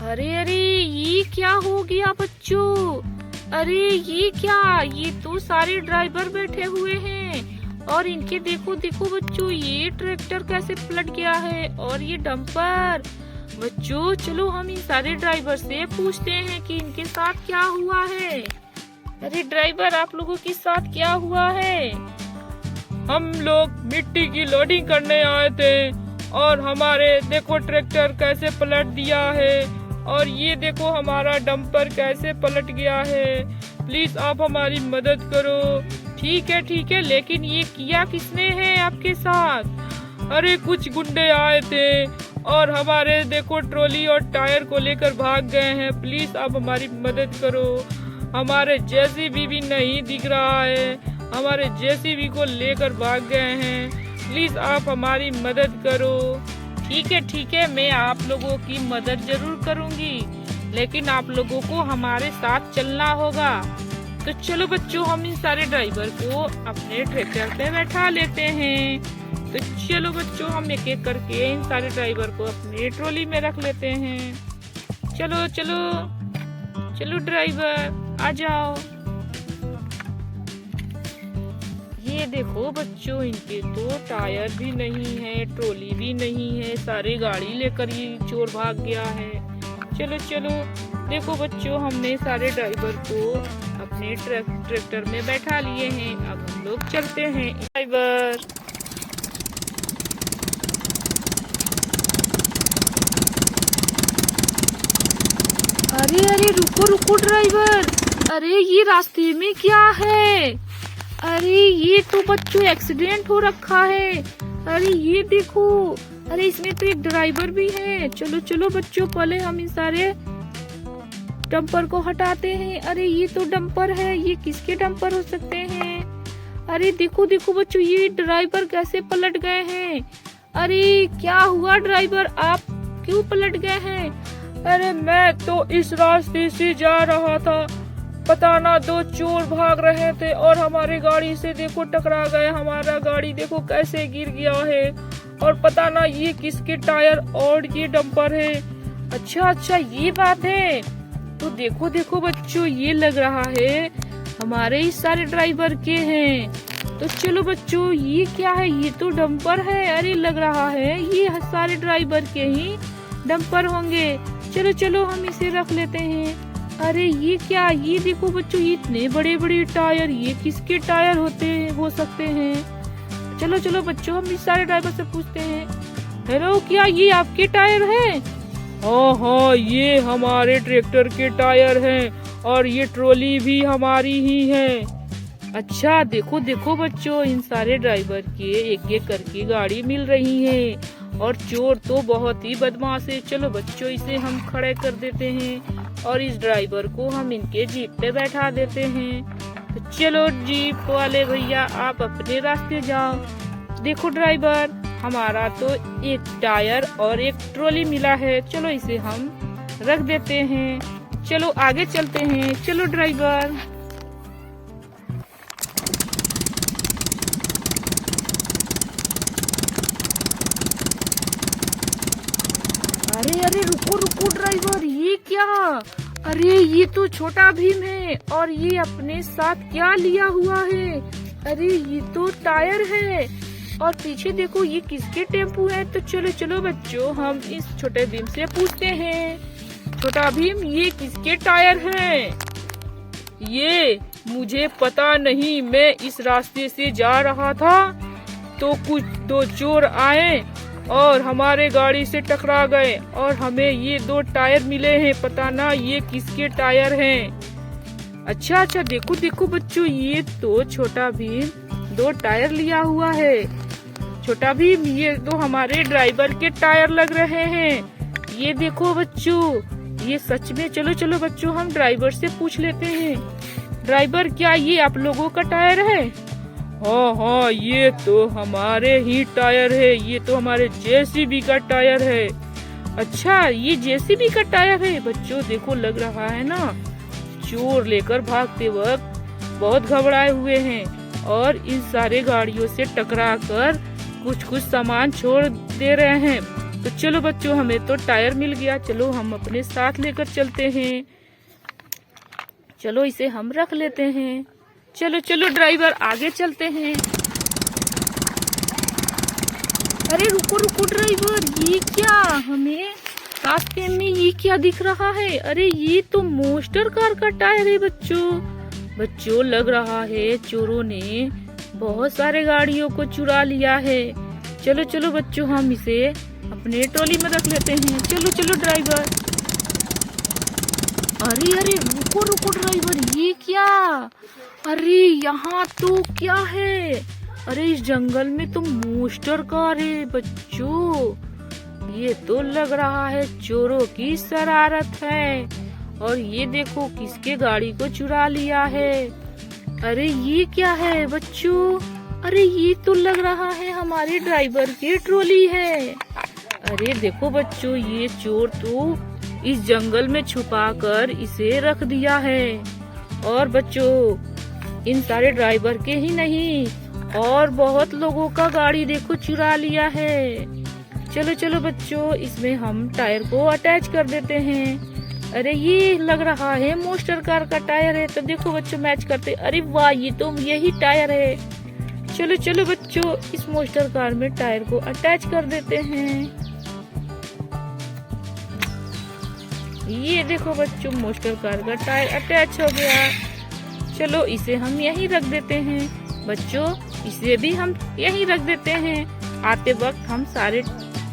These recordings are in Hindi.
अरे अरे, ये क्या हो गया बच्चों? अरे ये क्या, ये तो सारे ड्राइवर बैठे हुए हैं और इनके देखो देखो बच्चों, ये ट्रैक्टर कैसे पलट गया है और ये डंपर। बच्चों चलो हम इन सारे ड्राइवर से पूछते हैं कि इनके साथ क्या हुआ है। अरे ड्राइवर, आप लोगों के साथ क्या हुआ है? हम लोग मिट्टी की लोडिंग करने आए थे और हमारे देखो ट्रैक्टर कैसे पलट दिया है और ये देखो हमारा डंपर कैसे पलट गया है। प्लीज आप हमारी मदद करो। ठीक है, लेकिन ये किया किसने है आपके साथ? अरे कुछ गुंडे आए थे और हमारे देखो ट्रॉली और टायर को लेकर भाग गए हैं। प्लीज आप हमारी मदद करो। हमारे जेसीबी भी नहीं दिख रहा है, हमारे जेसीबी को लेकर भाग गए हैं। प्लीज आप हमारी मदद करो। ठीक है, मैं आप लोगों की मदद जरूर करूंगी, लेकिन आप लोगों को हमारे साथ चलना होगा। तो चलो बच्चों, हम इन सारे ड्राइवर को अपने ट्रैक्टर पे बैठा लेते हैं। तो चलो बच्चों, हम एक एक करके इन सारे ड्राइवर को अपने ट्रॉली में रख लेते हैं। चलो चलो चलो ड्राइवर, आ जाओ। ये देखो बच्चों, इनके तो टायर भी नहीं है, ट्रॉली भी नहीं है, सारी गाड़ी लेकर ये चोर भाग गया है। चलो चलो, देखो बच्चों, हमने सारे ड्राइवर को अपने ट्रैक्टर में बैठा लिए हैं। अब हम लोग चलते हैं। ड्राइवर, अरे अरे, रुको रुको ड्राइवर, अरे ये रास्ते में क्या है? अरे ये तो बच्चों एक्सीडेंट हो रखा है। अरे ये देखो, अरे इसमें तो एक ड्राइवर भी है। चलो चलो बच्चों, पहले हम इन सारे डंपर को हटाते हैं। अरे ये तो डंपर है, ये किसके डंपर हो सकते हैं? अरे देखो देखो बच्चों, ये ड्राइवर कैसे पलट गए हैं। अरे क्या हुआ ड्राइवर, आप क्यों पलट गए हैं? अरे मैं तो इस रास्ते से जा रहा था, पता ना दो चोर भाग रहे थे और हमारे गाड़ी से देखो टकरा गए। हमारा गाड़ी देखो कैसे गिर गया है और पता ना ये किसके टायर और ये डंपर है। अच्छा, ये बात है। तो देखो देखो बच्चों, ये लग रहा है हमारे इस सारे ड्राइवर के हैं। तो चलो बच्चों, ये क्या है? ये तो डंपर है। अरे लग रहा है ये सारे ड्राइवर के ही डंपर होंगे। चलो चलो, हम इसे रख लेते हैं। अरे ये क्या, ये देखो बच्चों, ये इतने बड़े बड़े टायर, ये किसके टायर हो सकते हैं? चलो चलो बच्चों, हम इस सारे ड्राइवर से पूछते हैं। हेलो, क्या ये आपके टायर हैं? हाँ, ये हमारे ट्रैक्टर के टायर हैं और ये ट्रॉली भी हमारी ही है। अच्छा, देखो देखो बच्चों, इन सारे ड्राइवर के एक एक करके गाड़ी मिल रही है और चोर तो बहुत ही बदमाश है। चलो बच्चों, इसे हम खड़े कर देते हैं और इस ड्राइवर को हम इनके जीप पे बैठा देते हैं। तो चलो जीप वाले भैया, आप अपने रास्ते जाओ। देखो ड्राइवर, हमारा तो एक टायर और एक ट्रॉली मिला है। चलो इसे हम रख देते हैं। चलो आगे चलते हैं। चलो ड्राइवर। अरे अरे, रुको रुको ड्राइवर, ये क्या? अरे ये तो छोटा भीम है और ये अपने साथ क्या लिया हुआ है? अरे ये तो टायर है और पीछे देखो, ये किसके टेम्पू है? तो चलो चलो बच्चों, हम इस छोटे भीम से पूछते हैं। छोटा भीम, ये किसके टायर हैं? ये मुझे पता नहीं, मैं इस रास्ते से जा रहा था तो कुछ दो चोर आए और हमारे गाड़ी से टकरा गए और हमें ये दो टायर मिले हैं। पता ना ये किसके टायर हैं। अच्छा, देखो देखो बच्चों, ये तो छोटा भीम दो टायर लिया हुआ है। छोटा भीम, ये तो हमारे ड्राइवर के टायर लग रहे हैं। ये देखो बच्चों, ये सच में। चलो चलो बच्चों, हम ड्राइवर से पूछ लेते हैं। ड्राइवर, क्या ये आप लोगों का टायर है? हाँ, ये तो हमारे ही टायर है, ये तो हमारे जेसीबी का टायर है। अच्छा, ये जेसीबी का टायर है। बच्चों देखो, लग रहा है ना चोर लेकर भागते वक्त बहुत घबराए हुए हैं और इन सारे गाड़ियों से टकरा कर कुछ सामान छोड़ दे रहे हैं। तो चलो बच्चों, हमें तो टायर मिल गया। चलो हम अपने साथ लेकर चलते हैं। चलो इसे हम रख लेते हैं। चलो चलो ड्राइवर, आगे चलते हैं। अरे रुको रुको ड्राइवर, ये क्या हमें रास्ते में ये क्या दिख रहा है? अरे ये तो मोस्टर कार का टायर है बच्चों लग रहा है चोरों ने बहुत सारे गाड़ियों को चुरा लिया है। चलो चलो बच्चों, हम इसे अपने ट्रॉली में रख लेते हैं। चलो चलो ड्राइवर। अरे अरे रुको रुको ड्राइवर, ये क्या? अरे यहाँ तो क्या है? अरे इस जंगल में तो मोस्टर कार है बच्चों। ये तो लग रहा है चोरों की शरारत है। और ये देखो किसके गाड़ी को चुरा लिया है। अरे ये क्या है बच्चों? अरे ये तो लग रहा है हमारे ड्राइवर की ट्रॉली है। अरे देखो बच्चों, ये चोर तो इस जंगल में छुपाकर इसे रख दिया है। और बच्चों, इन सारे ड्राइवर के ही नहीं और बहुत लोगों का गाड़ी देखो चुरा लिया है। चलो चलो बच्चों, इसमें हम टायर को अटैच कर देते हैं। अरे ये लग रहा है मोस्टर कार का टायर है। तो देखो बच्चों, मैच करते। अरे वाह, ये तो यही टायर है। चलो चलो बच्चों, इस मोस्टर कार में टायर को अटैच कर देते हैं। ये देखो बच्चों, मोस्टर कार का टायर अटैच हो गया। चलो इसे हम यहीं रख देते हैं। बच्चों, इसे भी हम यहीं रख देते हैं। आते वक्त हम सारे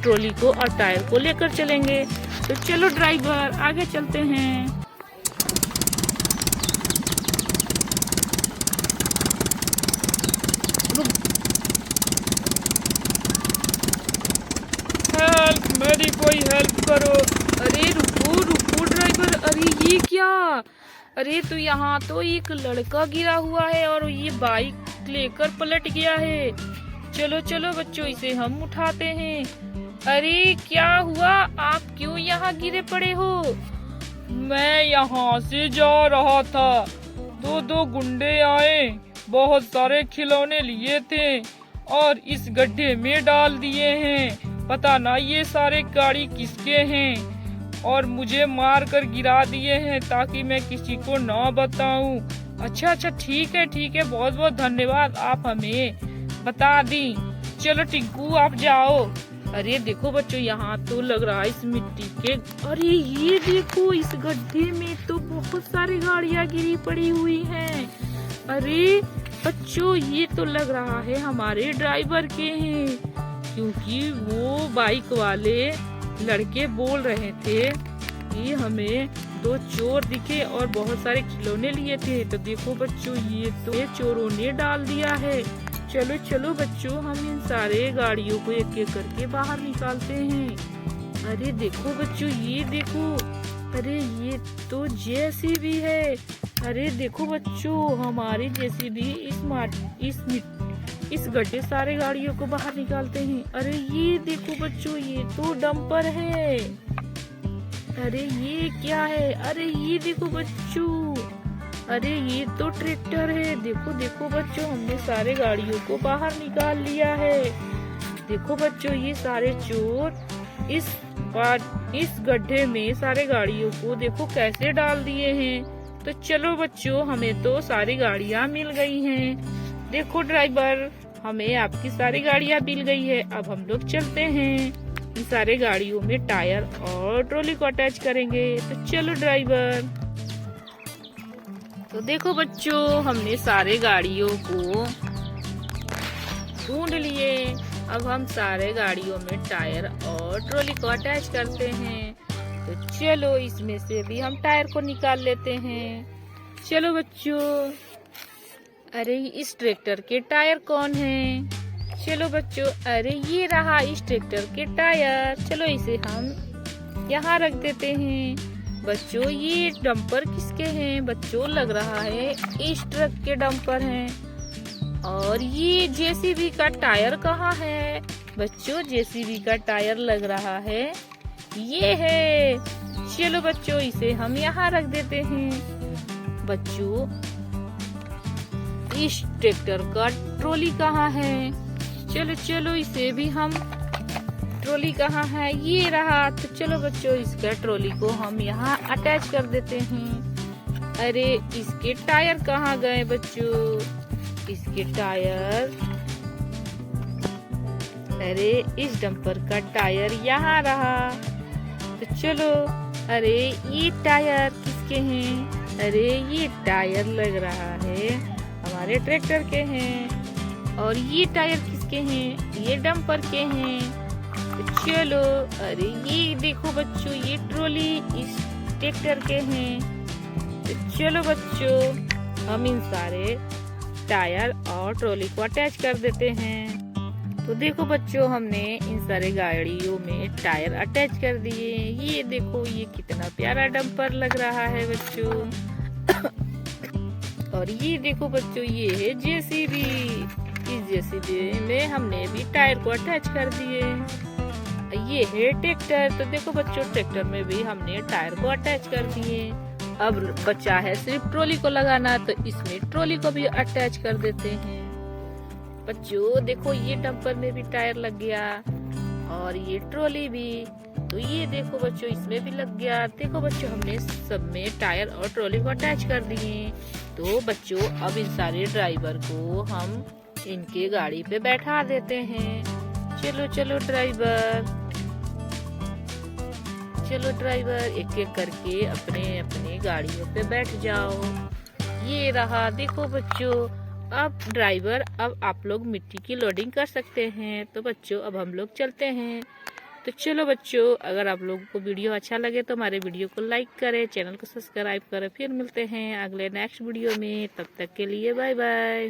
ट्रॉली को और टायर को लेकर चलेंगे। तो चलो ड्राइवर, आगे चलते हैं। हेल्प, मेरी कोई हेल्प करो। अरे रुको रुको ड्राइवर, अरे ये क्या? अरे तो यहाँ तो एक लड़का गिरा हुआ है और ये बाइक लेकर पलट गया है। चलो चलो बच्चों, इसे हम उठाते हैं। अरे क्या हुआ? आप क्यों यहाँ गिरे पड़े हो? मैं यहाँ से जा रहा था, दो गुंडे आए, बहुत सारे खिलौने लिए थे और इस गड्ढे में डाल दिए हैं। पता ना ये सारे गाड़ी किसके हैं और मुझे मार कर गिरा दिए हैं ताकि मैं किसी को ना बताऊं। अच्छा अच्छा, ठीक है, बहुत बहुत धन्यवाद, आप हमें बता दी। चलो टिंकू, आप जाओ। अरे देखो बच्चों, यहाँ तो लग रहा है इस मिट्टी के। अरे ये देखो, इस गड्ढे में तो बहुत सारी गाड़ियाँ गिरी पड़ी हुई हैं। अरे बच्चों, ये तो लग रहा है हमारे ड्राइवर के हैं, क्योंकि वो बाइक वाले लड़के बोल रहे थे कि हमें 2 चोर दिखे और बहुत सारे खिलौने लिए थे। तो देखो बच्चों, ये तो चोरों ने डाल दिया है। चलो चलो बच्चों, हम इन सारे गाड़ियों को एक एक करके बाहर निकालते हैं। अरे देखो बच्चों, ये देखो, अरे ये तो जेसीबी है। अरे देखो बच्चों, हमारी जेसीबी इस गड्ढे सारे गाड़ियों को बाहर निकालते हैं। अरे ये देखो बच्चों, ये तो डंपर है। अरे ये क्या है? अरे ये देखो बच्चों, अरे ये तो ट्रैक्टर है। देखो देखो बच्चों, हमने सारे गाड़ियों को बाहर निकाल लिया है। देखो बच्चों, ये सारे चोर इस गड्ढे में सारे गाड़ियों को देखो कैसे डाल दिए हैं। तो चलो बच्चों, हमें तो सारी गाड़ियाँ मिल गई हैं। देखो ड्राइवर, हमें आपकी सारी गाड़ियाँ मिल गई है। अब हम लोग चलते हैं, इन सारे गाड़ियों में टायर और ट्रॉली को अटैच करेंगे। तो चलो ड्राइवर। तो देखो बच्चों, हमने सारे गाड़ियों को ढूंढ लिए। अब हम सारे गाड़ियों में टायर और ट्रॉली को अटैच करते हैं। तो चलो इसमें से भी हम टायर को निकाल लेते हैं। चलो बच्चों। अरे इस ट्रैक्टर के टायर कौन है? चलो बच्चों, अरे ये रहा इस ट्रैक्टर के टायर। चलो इसे हम यहाँ रख देते हैं। बच्चों, ये डंपर किसके हैं? बच्चों, लग रहा है इस ट्रक के डंपर हैं। और ये जेसीबी का टायर कहाँ है? बच्चों, जेसीबी का टायर लग रहा है ये है। चलो बच्चों, इसे हम यहाँ रख देते हैं। बच्चों, इस ट्रैक्टर का ट्रॉली कहाँ है? चलो चलो, इसे भी हम ट्रॉली कहाँ है? ये रहा। तो चलो बच्चों इसका ट्रॉली को हम यहाँ अटैच कर देते हैं। अरे इसके टायर कहाँ गए बच्चों? इसके टायर, अरे इस डंपर का टायर यहाँ रहा। तो चलो, अरे ये टायर किसके हैं? अरे ये टायर लग रहा है हमारे ट्रैक्टर के हैं। और ये टायर किसके हैं? ये डंपर के हैं। तो चलो, अरे ये देखो बच्चों, ये ट्रॉली इस ट्रैक्टर के हैं। तो चलो बच्चों, हम इन सारे टायर और ट्रॉली को अटैच कर देते हैं। तो देखो बच्चों, हमने इन सारे गाड़ियों में टायर अटैच कर दिए। ये देखो, ये कितना प्यारा डंपर लग रहा है बच्चों। और ये देखो बच्चों, ये है जेसीबी। इस जेसीबी में हमने भी टायर को अटैच कर दिए। ये है ट्रैक्टर। तो देखो बच्चों, ट्रैक्टर में भी हमने टायर को अटैच कर दिए। अब बचा है सिर्फ ट्रॉली को लगाना, तो इसमें ट्रॉली को भी अटैच कर देते हैं। बच्चों देखो, ये डंपर में भी टायर लग गया और ये ट्रॉली भी। तो ये देखो बच्चों, इसमें भी लग गया। देखो बच्चों, हमने सब में टायर और ट्रॉली को अटैच कर दिए। तो बच्चों, अब इन सारे ड्राइवर को हम इनके गाड़ी पे बैठा देते हैं। चलो चलो ड्राइवर, चलो ड्राइवर, एक एक करके अपने अपने गाड़ियों पे बैठ जाओ। ये रहा। देखो बच्चों, अब ड्राइवर, अब आप लोग मिट्टी की लोडिंग कर सकते हैं। तो बच्चों, अब हम लोग चलते हैं। तो चलो बच्चों, अगर आप लोगों को वीडियो अच्छा लगे तो हमारे वीडियो को लाइक करें, चैनल को सब्सक्राइब करें। फिर मिलते हैं अगले नेक्स्ट वीडियो में। तब तक के लिए बाय बाय।